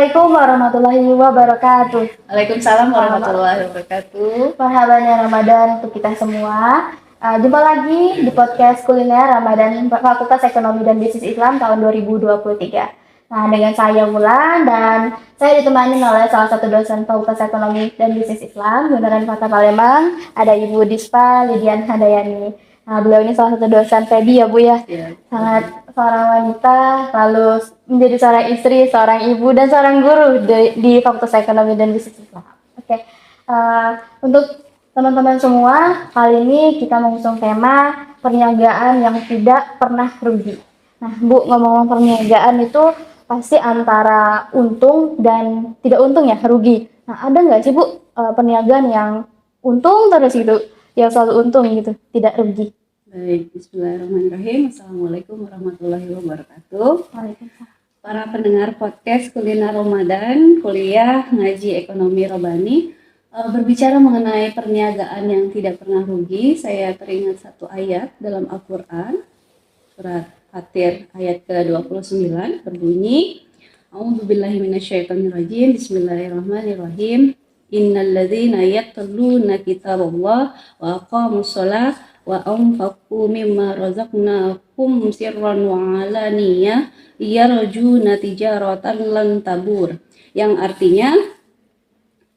Assalamualaikum warahmatullahi wabarakatuh. Waalaikumsalam warahmatullahi wabarakatuh. Marhaban ya Ramadan untuk kita semua. Jumpa lagi di podcast kuliner Ramadan Fakultas Ekonomi dan Bisnis Islam tahun 2023. Nah, dengan saya Wulan dan saya ditemani oleh salah satu dosen Fakultas Ekonomi dan Bisnis Islam Uniran Kota Palembang, ada Ibu Dispa Lidian Handayani. Nah, beliau ini salah satu dosen PEBI ya Bu ya. Sangat seorang wanita, lalu menjadi seorang istri, seorang ibu, dan seorang guru di Fakultas Ekonomi dan Bisnis Islam. Oke, untuk teman-teman semua, kali ini kita mengusung tema perniagaan yang tidak pernah rugi. Nah, Bu, ngomong-ngomong perniagaan itu pasti antara untung dan tidak untung ya, rugi. Nah, ada nggak sih Bu perniagaan yang untung terus gitu, yang selalu untung gitu, tidak rugi? Baik, bismillahirrahmanirrahim. Assalamualaikum warahmatullahi wabarakatuh. Para pendengar podcast Kuliner Ramadan, kuliah ngaji ekonomi Robani, berbicara mengenai perniagaan yang tidak pernah rugi, saya teringat satu ayat dalam Al-Quran, surat Fatir ayat ke-29, berbunyi, A'udzubillahi minasyaitonirrajim, bismillahirrahmanirrahim, Innal ladzina yatluna kitaballah wa aqamus shalah wa anfaqu mimma razaqnahum sirran wa alaniyah yarjuna tijaratan lan tabur, yang artinya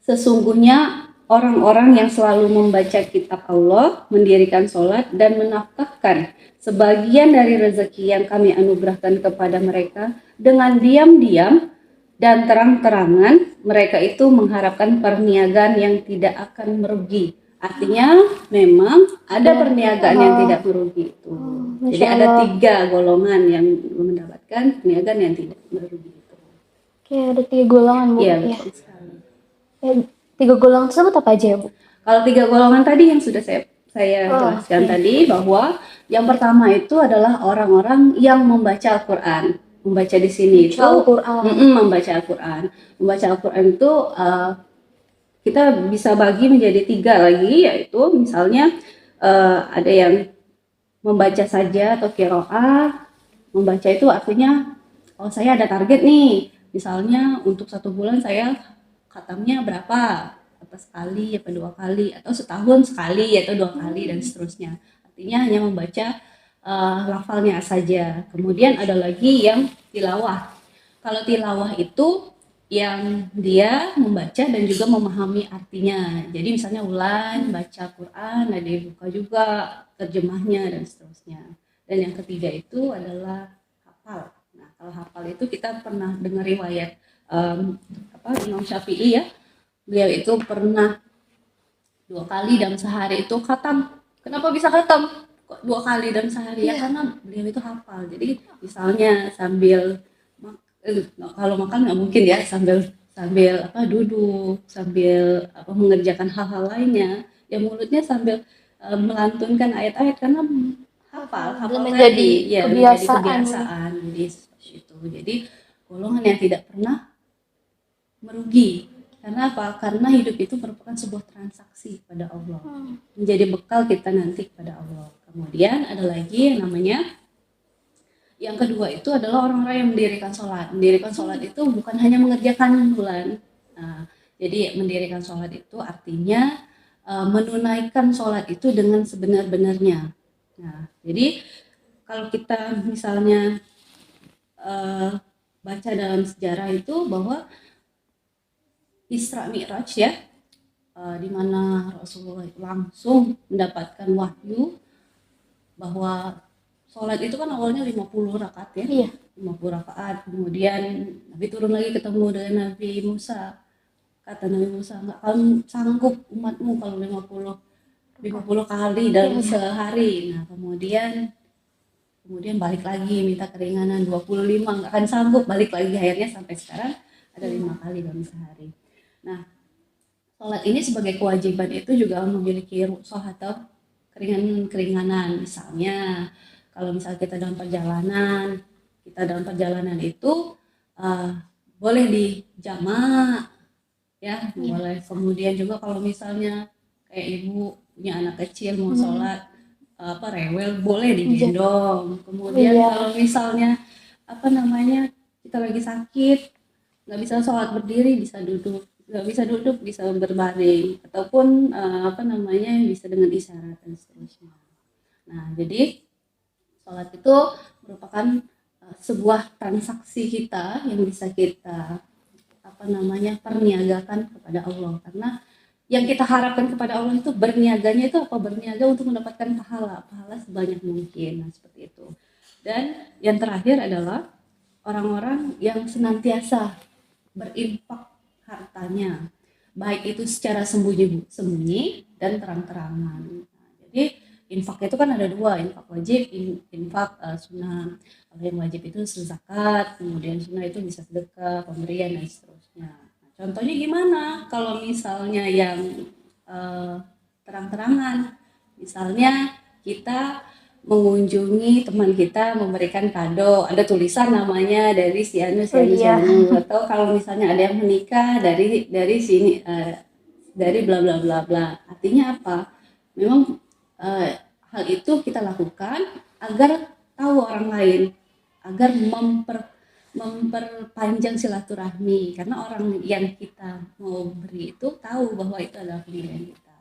sesungguhnya orang-orang yang selalu membaca kitab Allah, mendirikan sholat dan menafkahkan sebagian dari rezeki yang kami anugerahkan kepada mereka dengan diam-diam dan terang-terangan, mereka itu mengharapkan perniagaan yang tidak akan merugi. Artinya memang ada perniagaan yang tidak merugi itu. Jadi ada 3 golongan yang mendapatkan perniagaan yang tidak merugi itu. Oke, ada 3 golongan Bu. Iya, betul sekali. 3 golongan tersebut apa aja ya Bu? Kalau 3 golongan tadi yang sudah saya jelaskan tadi, bahwa yang pertama itu adalah orang-orang yang membaca Al-Quran. Membaca di sini itu membaca Al-Quran. Membaca Al-Quran itu kita bisa bagi menjadi 3 lagi, yaitu misalnya ada yang membaca saja atau qiraah. Membaca itu artinya, oh saya ada target nih, misalnya untuk 1 bulan saya khatamnya berapa, apa sekali, apa 2 kali, atau setahun sekali, atau 2 kali, dan seterusnya. Artinya hanya membaca lafalnya saja. Kemudian ada lagi yang tilawah. Kalau tilawah itu yang dia membaca dan juga memahami artinya. Jadi misalnya Wulan baca Quran, ada dibuka juga terjemahnya dan seterusnya. Dan yang ketiga itu adalah hafal. Nah, kalau hafal itu kita pernah dengar riwayat Imam Syafi'i ya. Beliau itu pernah 2 kali dalam sehari itu khatam. Kenapa bisa khatam? Kok 2 kali dalam sehari? Ya karena beliau itu hafal. Jadi misalnya sambil kalau makan nggak mungkin ya sambil duduk, sambil mengerjakan hal-hal lainnya, ya mulutnya sambil melantunkan ayat-ayat karena hafal menjadi kebiasaan. Jadi seperti itu. Jadi golongan yang tidak pernah merugi. Karena apa? Karena hidup itu merupakan sebuah transaksi pada Allah, menjadi bekal kita nanti kepada Allah. Kemudian ada lagi yang namanya, yang kedua itu adalah orang-orang yang mendirikan sholat. Mendirikan sholat itu bukan hanya mengerjakan bulan. Nah, jadi mendirikan sholat itu artinya menunaikan sholat itu dengan sebenar-benarnya. Nah, jadi kalau kita misalnya baca dalam sejarah itu bahwa Isra Mi'raj ya, di mana Rasulullah langsung mendapatkan wahyu bahwa sholat itu kan awalnya 50 rakaat ya. Iya. 50 rakaat. Kemudian Nabi turun lagi ketemu dengan Nabi Musa. Kata Nabi Musa, enggak akan sanggup umatmu kalau 50 kali dalam sehari. Nah, kemudian balik lagi minta keringanan 25, enggak akan sanggup, balik lagi, akhirnya sampai sekarang ada 5 kali dalam sehari. Nah, sholat ini sebagai kewajiban itu juga memiliki rukhsah atau keringanan. Misalnya kalau misalnya kita dalam perjalanan itu boleh dijamak ya, boleh. Kemudian juga kalau misalnya kayak ibu punya anak kecil mau sholat rewel, boleh digendong. Kemudian kalau misalnya kita lagi sakit, nggak bisa sholat berdiri, bisa duduk, nggak bisa duduk, bisa berbaring, ataupun apa namanya, bisa dengan isyarat dan seterusnya. Nah, jadi sholat itu merupakan sebuah transaksi kita yang bisa kita apa namanya, perniagakan kepada Allah, karena yang kita harapkan kepada Allah itu berniaganya itu apa? Berniaga untuk mendapatkan pahala sebanyak mungkin. Nah, seperti itu. Dan yang terakhir adalah orang-orang yang senantiasa berinfak hartanya, baik itu secara sembunyi dan terang-terangan. Nah, jadi infak itu kan ada dua, infak wajib, infak sunnah. Kalau yang wajib itu zakat, kemudian sunnah itu bisa sedekah, pemberian dan seterusnya. Nah, contohnya gimana? Kalau misalnya yang terang-terangan, misalnya kita mengunjungi teman kita, memberikan kado, ada tulisan namanya dari si anu si anu si anu, atau kalau misalnya ada yang menikah dari sini dari bla bla bla bla. Artinya apa? Memang hal itu kita lakukan agar tahu orang lain, agar memperpanjang silaturahmi, karena orang yang kita mau beri itu tahu bahwa itu adalah pilihan kita.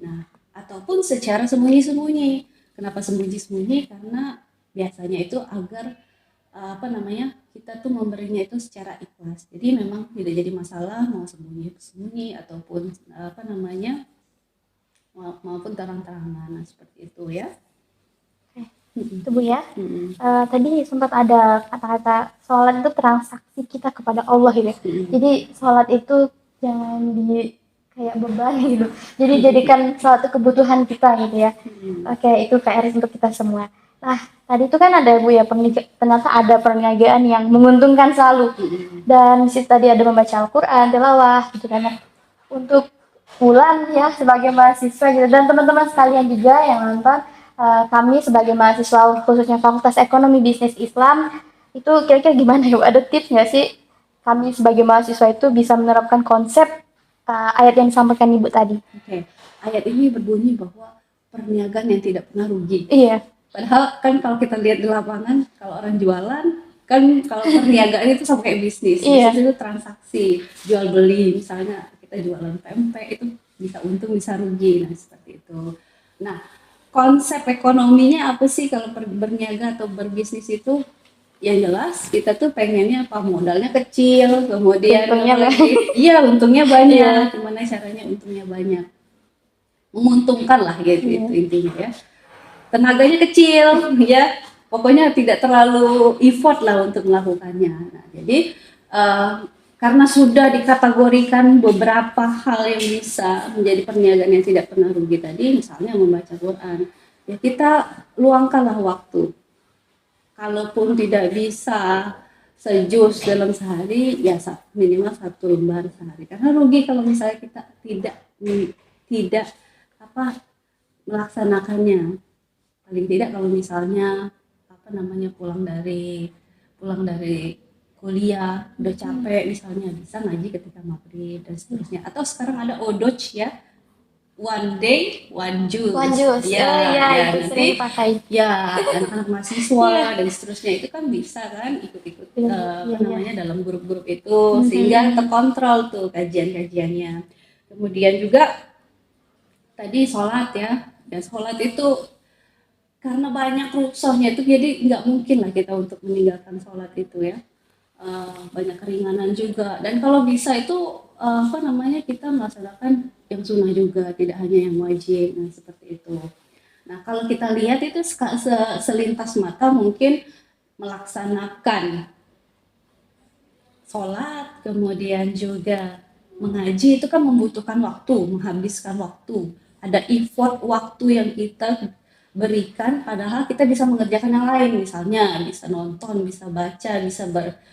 Nah, ataupun secara sembunyi-sembunyi. Kenapa sembunyi-sembunyi? Karena biasanya itu agar apa namanya, kita tuh memberinya itu secara ikhlas. Jadi memang tidak jadi masalah mau sembunyi-sembunyi ataupun apa namanya, maupun terang-terangan. Nah, seperti itu ya. Itu Bu ya. Tadi sempat ada kata-kata sholat itu transaksi kita kepada Allah gitu. Jadi sholat itu jangan di kayak beban gitu. Jadi jadikan suatu kebutuhan kita gitu ya. Oke, itu PR untuk kita semua. Nah, tadi itu kan ada Bu ya, ternyata ada perniagaan yang menguntungkan selalu. Dan di situ tadi ada membaca Al-Quran, tilawah gitu kan ya. Untuk Wulan ya sebagai mahasiswa gitu, dan teman-teman sekalian juga yang nonton, kami sebagai mahasiswa khususnya Fakultas Ekonomi Bisnis Islam itu kira-kira gimana ya? Ada tips nggak sih kami sebagai mahasiswa itu bisa menerapkan konsep ayat yang disampaikan Ibu tadi? Oke. Ayat ini berbunyi bahwa perniagaan yang tidak pernah rugi. Iya. Padahal kan kalau kita lihat di lapangan, kalau orang jualan, kan kalau perniagaan itu sama kayak bisnis. Iya. Bisnis itu transaksi, jual beli. Misalnya kita jualan pempek itu bisa untung bisa rugi. Nah, seperti itu. Nah, konsep ekonominya apa sih kalau berniaga atau berbisnis itu? Yang jelas kita tuh pengennya apa, modalnya kecil, kemudian untungnya banyak. Gimana caranya untungnya banyak, menguntungkan lah gitu, itu intinya ya. Tenaganya kecil ya, pokoknya tidak terlalu effort lah untuk melakukannya. Nah, jadi karena sudah dikategorikan beberapa hal yang bisa menjadi perniagaan yang tidak pernah rugi tadi, misalnya membaca Quran, ya kita luangkanlah waktu. Kalaupun tidak bisa sejuz dalam sehari, ya minimal 1 lembar sehari. Karena rugi kalau misalnya kita tidak apa melaksanakannya. Paling tidak kalau misalnya apa namanya pulang dari kuliah udah capek, misalnya bisa ngaji ketika maghrib dan seterusnya. Atau sekarang ada Odoj ya, one day one juice. Ya, itu sering dipakai. Ya, anak-anak mahasiswa dan seterusnya itu kan bisa kan ikut dalam grup-grup itu, sehingga terkontrol tuh kajian-kajiannya. Kemudian juga tadi sholat ya, sholat itu karena banyak rukshohnya itu, jadi nggak mungkin lah kita untuk meninggalkan sholat itu ya. Banyak keringanan juga, dan kalau bisa itu kita melaksanakan yang sunnah juga, tidak hanya yang wajib. Nah, seperti itu. Nah, kalau kita lihat itu selintas mata mungkin melaksanakan sholat, kemudian juga mengaji itu kan membutuhkan waktu, menghabiskan waktu, ada effort waktu yang kita berikan, padahal kita bisa mengerjakan yang lain, misalnya bisa nonton, bisa baca, bisa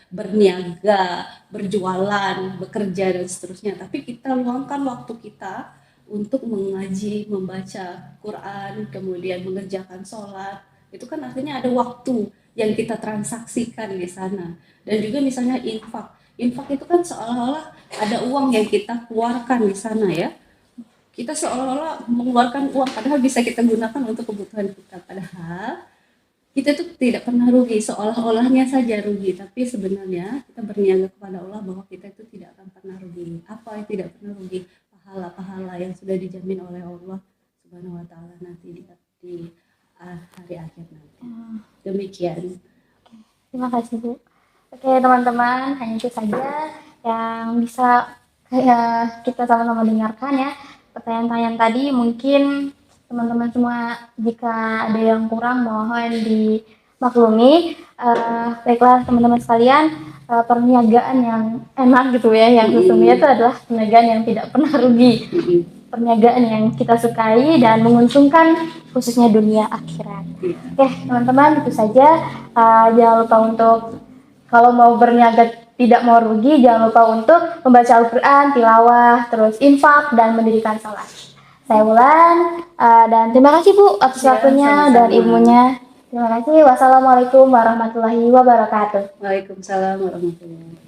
berniaga, berjualan, bekerja dan seterusnya. Tapi kita luangkan waktu kita untuk mengaji, membaca Quran, kemudian mengerjakan sholat. Itu kan artinya ada waktu yang kita transaksikan di sana. Dan juga misalnya infak itu kan seolah-olah ada uang yang kita keluarkan di sana ya. Kita seolah-olah mengeluarkan uang, padahal bisa kita gunakan untuk kebutuhan kita. Padahal kita tuh tidak pernah rugi, seolah-olahnya saja rugi, tapi sebenarnya kita berniaga kepada Allah bahwa kita itu tidak akan pernah rugi. Apa yang tidak pernah rugi? Pahala-pahala yang sudah dijamin oleh Allah Subhanahu wa taala nanti di hari akhir nanti. Demikian. Terima kasih Bu. Oke teman-teman, hanya itu saja yang bisa kita sama-sama dengarkan ya. Pertanyaan-pertanyaan tadi mungkin teman-teman semua jika ada yang kurang mohon dimaklumi. Baiklah teman-teman sekalian, perniagaan yang enak gitu ya, yang sesungguhnya itu adalah perniagaan yang tidak pernah rugi. Perniagaan yang kita sukai dan menguntungkan khususnya dunia akhirat. Oke teman-teman, itu saja. Jangan lupa untuk kalau mau berniaga tidak mau rugi, jangan lupa untuk membaca Al-Quran, tilawah, terus infak dan mendirikan sholat. Saya Wulan, dan terima kasih Bu atas waktunya dan ilmunya. Terima kasih. Wassalamualaikum warahmatullahi wabarakatuh. Waalaikumsalam warahmatullahi wabarakatuh.